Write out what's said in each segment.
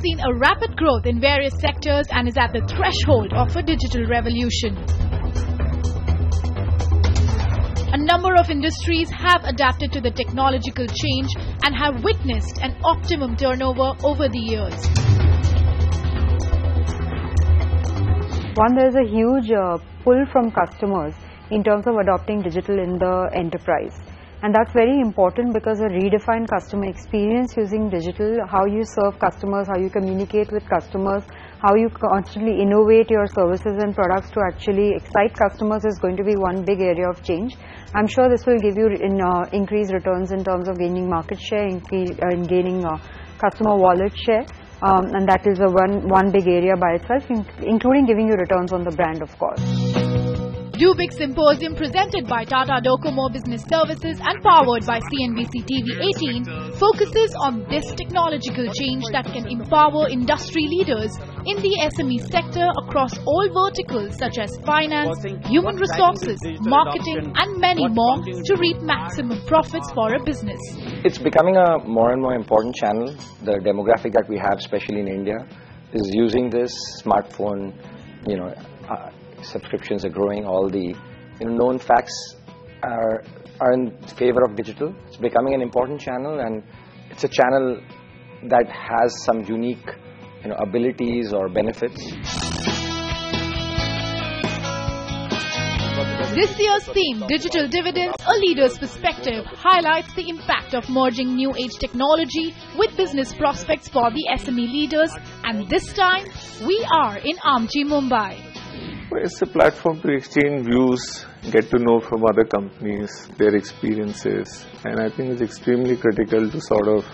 seen a rapid growth in various sectors and is at the threshold of a digital revolution. A number of industries have adapted to the technological change and have witnessed an optimum turnover over the years. One, there is a huge pull from customers in terms of adopting digital in the enterprise. And that's very important because a redefined customer experience using digital, how you serve customers, how you communicate with customers, how you constantly innovate your services and products to actually excite customers is going to be one big area of change. I'm sure this will give you increased returns in terms of gaining market share, in gaining customer wallet share. And that is one big area by itself, including giving you returns on the brand, of course. Do Big Symposium, presented by Tata Docomo Business Services and powered by CNBC TV 18, focuses on this technological change that can empower industry leaders in the SME sector across all verticals such as finance, human resources, marketing and many more to reap maximum profits for a business. It's becoming a more and more important channel. The demographic that we have, especially in India, is using this smartphone, subscriptions are growing. All the known facts are in favor of digital. It's becoming an important channel, and it's a channel that has some unique abilities or benefits. This year's theme, Digital Dividends, A Leader's Perspective, highlights the impact of merging new age technology with business prospects for the SME leaders, and this time we are in Amchi, Mumbai. It's a platform to exchange views, get to know from other companies, their experiences, and I think it's extremely critical to sort of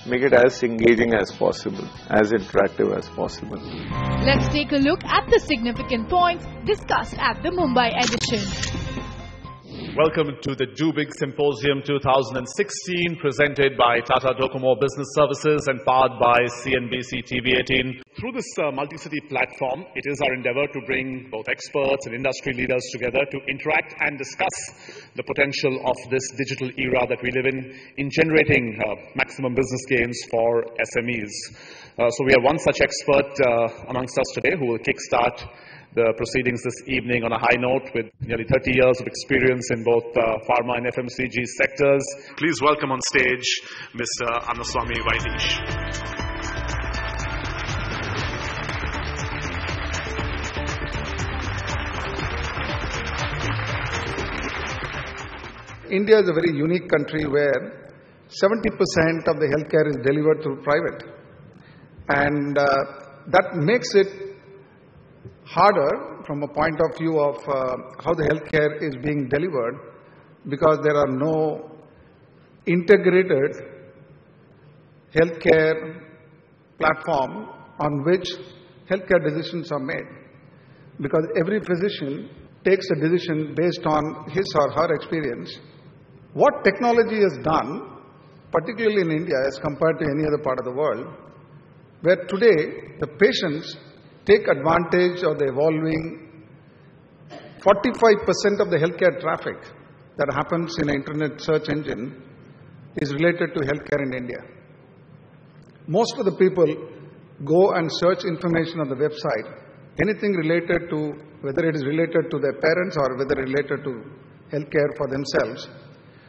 make it as engaging as possible, as interactive as possible. Let's take a look at the significant points discussed at the Mumbai edition. Welcome to the Do Big Symposium 2016, presented by Tata Docomo Business Services and powered by CNBC TV 18. Through this multi-city platform, it is our endeavor to bring both experts and industry leaders together to interact and discuss the potential of this digital era that we live in generating maximum business gains for SMEs. So we have one such expert amongst us today who will kickstart the proceedings this evening on a high note with nearly 30 years of experience in both pharma and FMCG sectors. Please welcome on stage Mr. Annaswamy Vaidheesh. India is a very unique country where 70% of the healthcare is delivered through private. And that makes it harder from a point of view of how the healthcare is being delivered, because there are no integrated healthcare platform on which healthcare decisions are made. Because every physician takes a decision based on his or her experience. What technology has done, particularly in India as compared to any other part of the world, where today the patients take advantage of the evolving 45% of the healthcare traffic that happens in an internet search engine is related to healthcare in India. Most of the people go and search information on the website, anything related to, whether it is related to their parents or whether related to healthcare for themselves.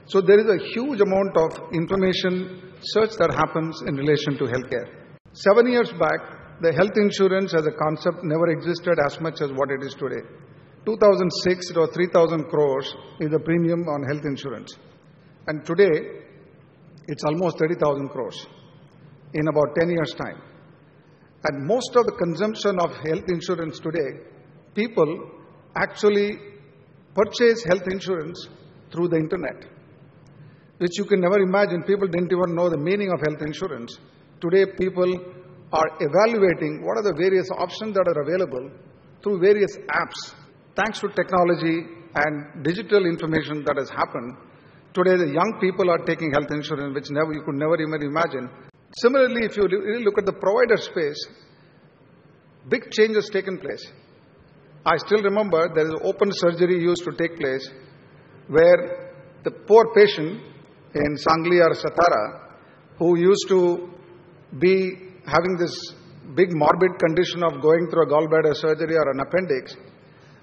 So there is a huge amount of information search that happens in relation to healthcare. 7 years back, the health insurance as a concept never existed as much as what it is today. 2006, it was 3,000 crores is the premium on health insurance. And today, it's almost 30,000 crores in about 10 years' time. And most of the consumption of health insurance today, people actually purchase health insurance through the internet, which you can never imagine. People didn't even know the meaning of health insurance. Today, people are evaluating what are the various options that are available through various apps. Thanks to technology and digital information that has happened, today the young people are taking health insurance, which you could never even imagine. Similarly, if you really look at the provider space, big change has taken place. I still remember there is open surgery used to take place where the poor patient in Sangli or Satara who used to be having this big morbid condition of going through a gallbladder surgery or an appendix,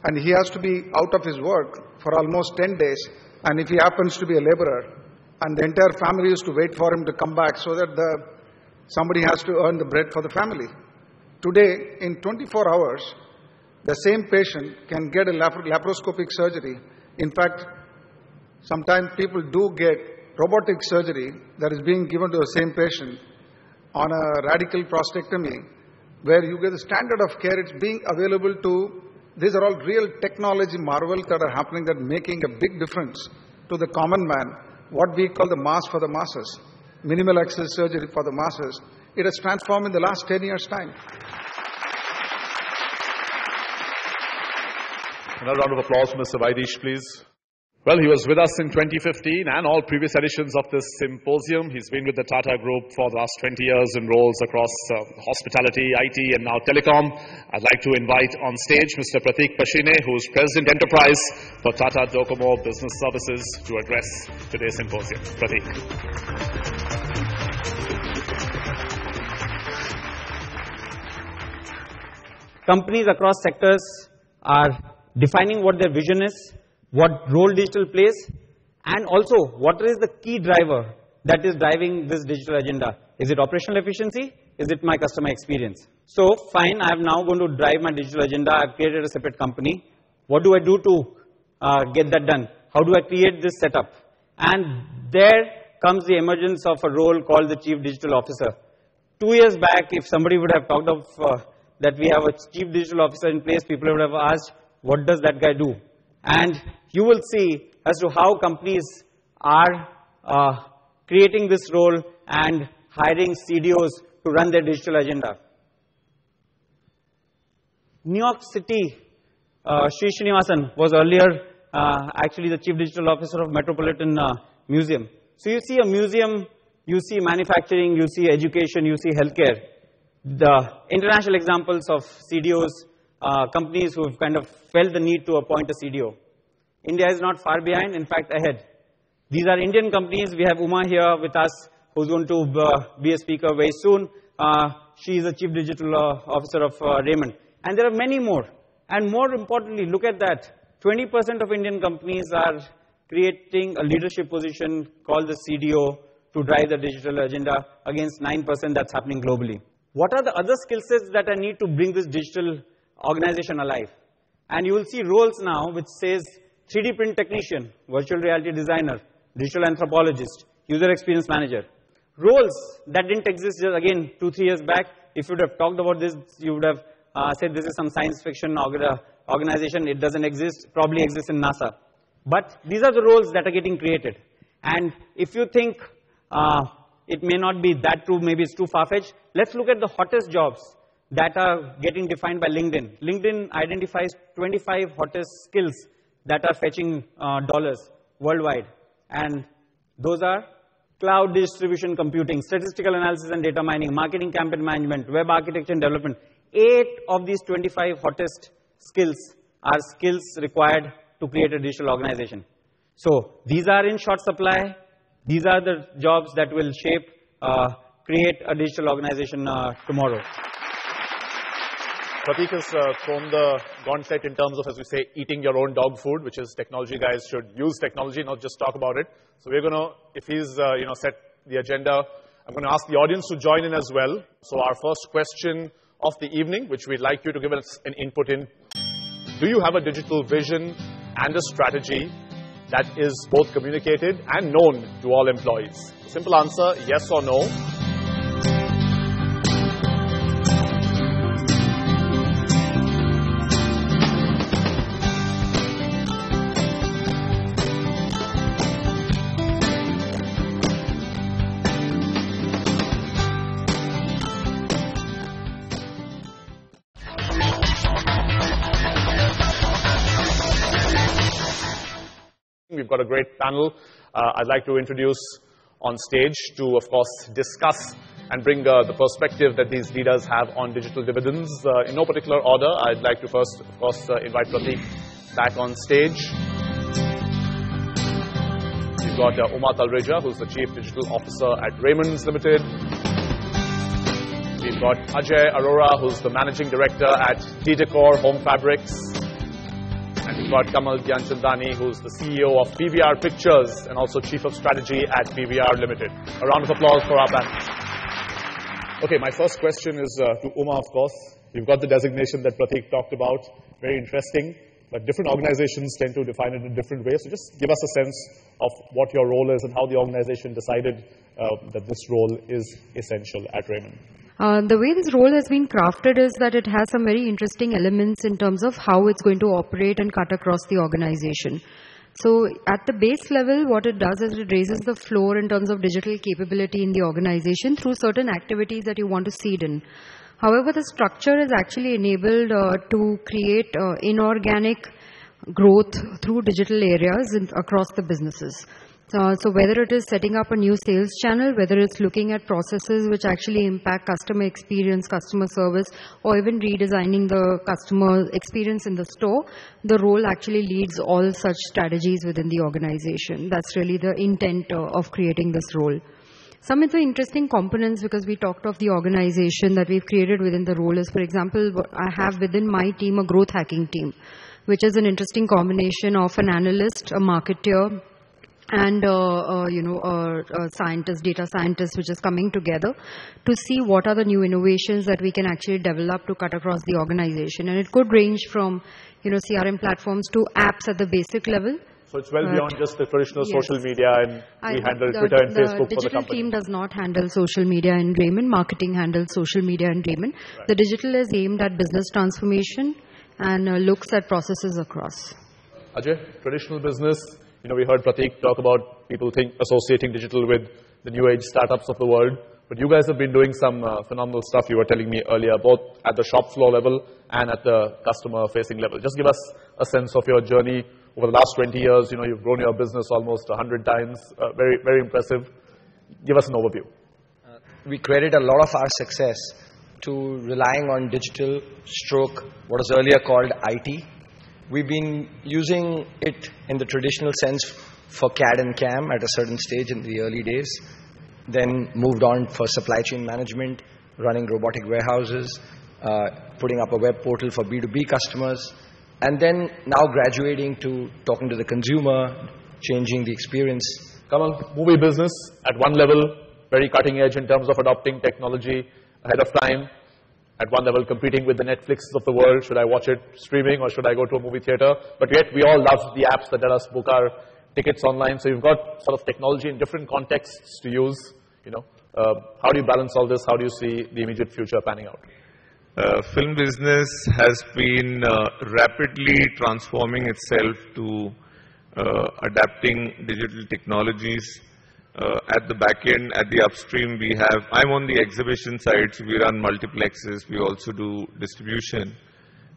and he has to be out of his work for almost 10 days, and if he happens to be a laborer, and the entire family used to wait for him to come back so that somebody has to earn the bread for the family. Today, in 24 hours, the same patient can get a laparoscopic surgery. In fact, sometimes people do get robotic surgery that is being given to the same patient on a radical prostatectomy, where you get the standard of care. It's being available to, these are all real technology marvels that are happening that making a big difference to the common man, what we call the mass for the masses, minimal access surgery for the masses. It has transformed in the last 10 years' time. Another round of applause for Mr. Vaidesh, please. Well, he was with us in 2015 and all previous editions of this symposium. He's been with the Tata Group for the last 20 years in roles across hospitality, IT, and now telecom. I'd like to invite on stage Mr. Pratik Pashine, who's President Enterprise for Tata Docomo Business Services, to address today's symposium. Pratik. Companies across sectors are defining what their vision is, what role digital plays, and also what is the key driver that is driving this digital agenda. Is it operational efficiency? Is it my customer experience? So fine, I am now going to drive my digital agenda. I've created a separate company. What do I do to get that done? How do I create this setup? And there comes the emergence of a role called the Chief Digital Officer. 2 years back, if somebody would have talked of that we have a Chief Digital Officer in place, people would have asked, what does that guy do? And you will see as to how companies are creating this role and hiring CDOs to run their digital agenda. New York City, Sri Srinivasan was earlier actually the Chief Digital Officer of Metropolitan Museum. So you see a museum, you see manufacturing, you see education, you see healthcare. The international examples of CDOs, companies who have kind of felt the need to appoint a CDO. India is not far behind, in fact ahead. These are Indian companies. We have Uma here with us, who's going to be a speaker very soon. She is the Chief Digital Officer of Raymond. And there are many more. And more importantly, look at that. 20% of Indian companies are creating a leadership position called the CDO to drive the digital agenda against 9% that's happening globally. What are the other skill sets that I need to bring this digital organization alive? And you will see roles now which says 3D print technician, virtual reality designer, digital anthropologist, user experience manager. Roles that didn't exist just again 2-3 years back. If you would have talked about this, you would have said this is some science fiction organization. It doesn't exist, probably exists in NASA. But these are the roles that are getting created. And if you think it may not be that true, maybe it's too far-fetched, let's look at the hottest jobs that are getting defined by LinkedIn. LinkedIn identifies 25 hottest skills that are fetching dollars worldwide. And those are cloud distribution computing, statistical analysis and data mining, marketing campaign management, web architecture and development. 8 of these 25 hottest skills are skills required to create a digital organization. So these are in short supply. These are the jobs that will shape, create a digital organization tomorrow. Pratik has thrown the gauntlet in terms of, as we say, eating your own dog food, which is technology guys should use technology, not just talk about it. So we're going to, if he's set the agenda, I'm going to ask the audience to join in as well. So our first question of the evening, which we'd like you to give us an input in. Do you have a digital vision and a strategy that is both communicated and known to all employees? Simple answer, yes or no. We've got a great panel. I'd like to introduce on stage to, of course, discuss and bring the perspective that these leaders have on digital dividends. In no particular order, I'd like to first, of course, invite Pratik back on stage. We've got Uma Talreja, who's the Chief Digital Officer at Raymond's Limited. We've got Ajay Arora, who's the Managing Director at D-Decor Home Fabrics. And we've got Kamal Gyanchandani, who's the CEO of PVR Pictures and also Chief of Strategy at PVR Limited. A round of applause for our panelists. Okay, my first question is to Uma, of course. You've got the designation that Prateek talked about. Very interesting. But different organizations tend to define it in different ways. So just give us a sense of what your role is and how the organization decided that this role is essential at Raymond. The way this role has been crafted is that it has some very interesting elements in terms of how it's going to operate and cut across the organization. So at the base level, what it does is it raises the floor in terms of digital capability in the organization through certain activities that you want to seed in. However, the structure is actually enabled to create inorganic growth through digital areas across the businesses. So whether it is setting up a new sales channel, whether it's looking at processes which actually impact customer experience, customer service, or even redesigning the customer experience in the store, the role actually leads all such strategies within the organization. That's really the intent of creating this role. Some of the interesting components, because we talked of the organization that we've created within the role, is, for example, I have within my team a growth hacking team, which is an interesting combination of an analyst, a marketer, and a scientist, data scientist, which is coming together to see what are the new innovations that we can actually develop to cut across the organization. And it could range from, CRM platforms to apps at the basic level. So it's well beyond just the traditional social media, and we handle Twitter and Facebook for the company. The digital team does not handle social media in Raymond. Marketing handles social media in Raymond. Right. The digital is aimed at business transformation and looks at processes across. Ajay, traditional business, we heard Prateek talk about people associating digital with the new age startups of the world. But you guys have been doing some phenomenal stuff, you were telling me earlier, both at the shop floor level and at the customer-facing level. Just give us a sense of your journey over the last 20 years. You've grown your business almost 100 times. Very, very impressive. Give us an overview. We credit a lot of our success to relying on digital stroke, what was earlier called IT. We've been using it in the traditional sense for CAD and CAM at a certain stage in the early days. Then moved on for supply chain management, running robotic warehouses, putting up a web portal for B2B customers, and then now graduating to talking to the consumer, changing the experience. Kamal, movie business at one level, very cutting edge in terms of adopting technology ahead of time. At one level, competing with the Netflixes of the world. Should I watch it streaming or should I go to a movie theater? But yet we all love the apps that let us book our tickets online. So you've got sort of technology in different contexts to use. How do you balance all this? How do you see the immediate future panning out? Film business has been rapidly transforming itself to adapting digital technologies. At the back end, at the upstream, I'm on the exhibition side, so we run multiplexes, we also do distribution.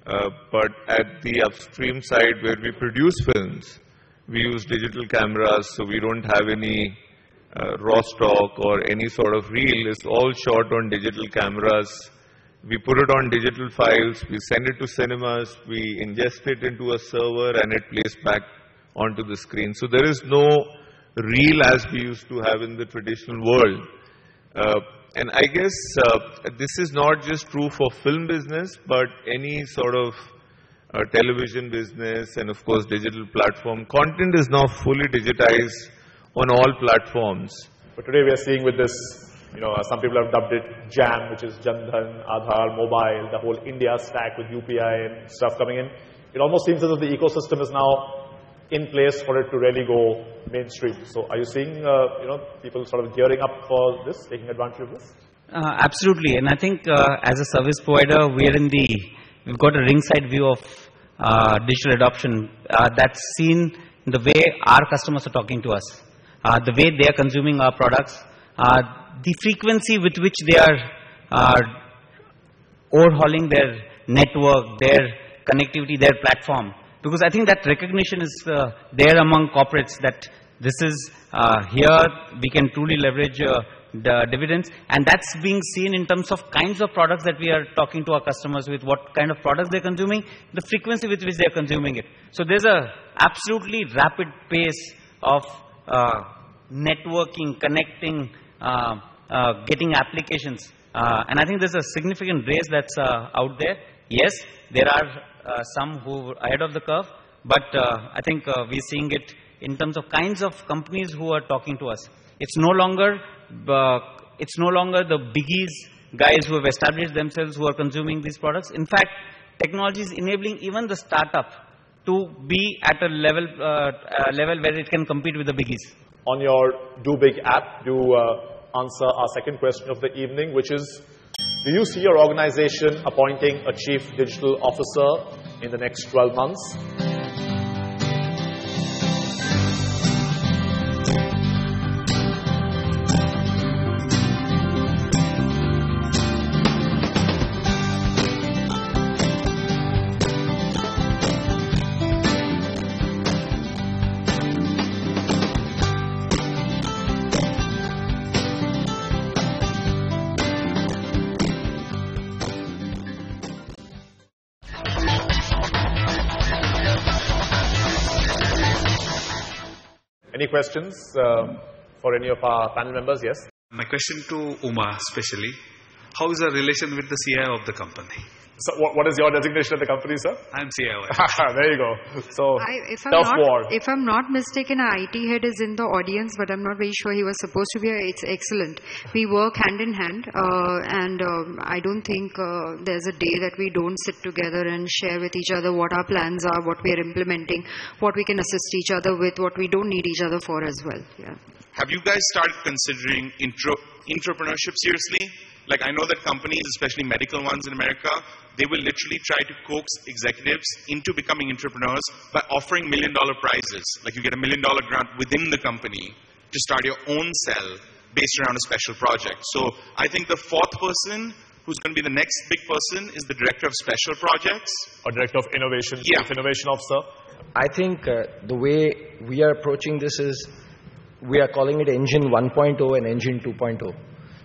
But at the upstream side where we produce films, we use digital cameras, so we don't have any raw stock or any sort of reel. It's all shot on digital cameras. We put it on digital files, we send it to cinemas, we ingest it into a server and it plays back onto the screen. So there is no reel as we used to have in the traditional world. And I guess this is not just true for film business, but any sort of television business and of course digital platform. Content is now fully digitized on all platforms. But today we are seeing with this, some people have dubbed it JAM, which is Jan Dhan, Aadhaar, mobile, the whole India stack with UPI and stuff coming in. It almost seems as if the ecosystem is now in place for it to really go mainstream. So are you seeing, people sort of gearing up for this, taking advantage of this? Absolutely. And I think as a service provider, we've got a ringside view of digital adoption that's seen in the way our customers are talking to us, the way they are consuming our products, the frequency with which they are overhauling their network, their connectivity, their platform. Because I think that recognition is there among corporates that this is here, we can truly leverage the dividends. And that's being seen in terms of kinds of products that we are talking to our customers with, what kind of products they're consuming, the frequency with which they're consuming it. So there's a absolutely rapid pace of networking, connecting, getting applications. And I think there's a significant race that's out there. Yes, there are some who are ahead of the curve, but I think we're seeing it in terms of kinds of companies who are talking to us. It's no longer the biggies, guys who have established themselves who are consuming these products. In fact, technology is enabling even the startup to be at a level where it can compete with the biggies. On your Do Big app, do answer our second question of the evening, which is, do you see your organization appointing a chief digital officer in the next 12 months? Any questions for any of our panel members? Yes. My question to Uma especially, how is our relation with the CIO of the company? So what is your designation at the company, sir? I'm CIO. There you go. So, tough war. If I'm not mistaken, our IT head is in the audience, but I'm not very sure he was supposed to be. It's excellent. We work hand in hand, and I don't think there's a day that we don't sit together and share with each other what our plans are, what we are implementing, what we can assist each other with, what we don't need each other for as well. Yeah. Have you guys started considering entrepreneurship seriously? Like, I know that companies, especially medical ones in America, they will literally try to coax executives into becoming entrepreneurs by offering $1 million prizes. Like, you get $1 million grant within the company to start your own cell based around a special project. So I think the fourth person who's going to be the next big person is the director of special projects. Or director of innovation, Yeah. chief innovation officer. I think the way we are approaching this is, we are calling it Engine 1.0 and Engine 2.0.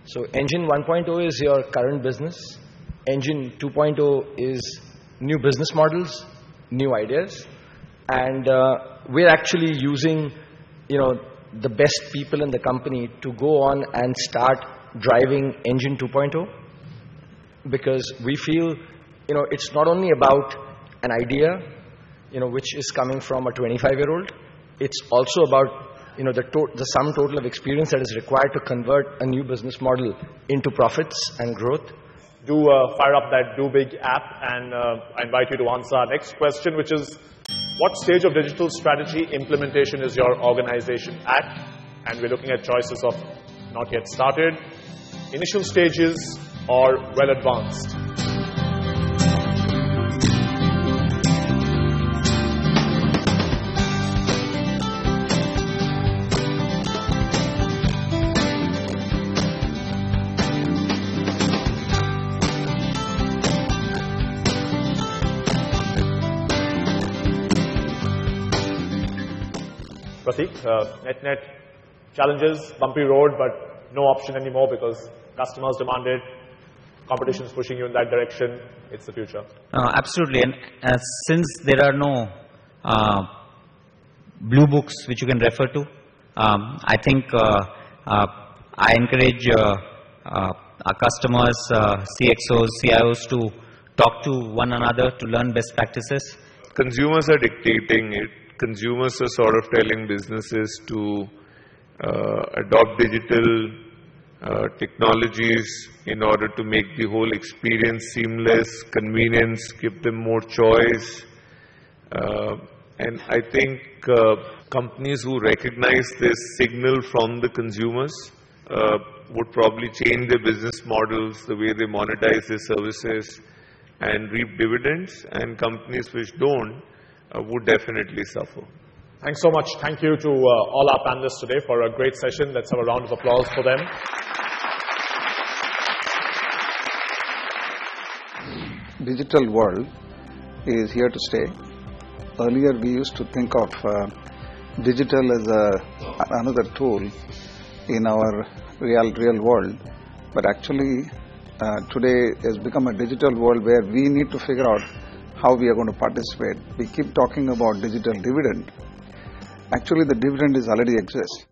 So Engine 1.0 is your current business. Engine 2.0 is new business models, new ideas. And we're actually using, the best people in the company to go on and start driving Engine 2.0. Because we feel, it's not only about an idea, which is coming from a 25-year-old. It's also about the sum total of experience that is required to convert a new business model into profits and growth. Do fire up that Do Big app, and I invite you to answer our next question, which is, what stage of digital strategy implementation is your organization at? And we're looking at choices of not yet started, initial stages, or well advanced. Net challenges, bumpy road, but no option anymore because customers demand it, competition is pushing you in that direction. It's the future. Absolutely. And since there are no blue books which you can refer to, I think I encourage our customers, CXOs, CIOs to talk to one another to learn best practices. Consumers are dictating it. Consumers are sort of telling businesses to adopt digital technologies in order to make the whole experience seamless, convenience, give them more choice. And I think companies who recognize this signal from the consumers would probably change their business models, the way they monetize their services and reap dividends, and companies which don't would definitely suffer. Thanks so much. Thank you to all our panelists today for a great session. Let's have a round of applause for them. Digital world is here to stay. Earlier we used to think of digital as another tool in our real world, but actually today has become a digital world where we need to figure out how we are going to participate. We keep talking about digital dividend. Actually, the dividend is already exists.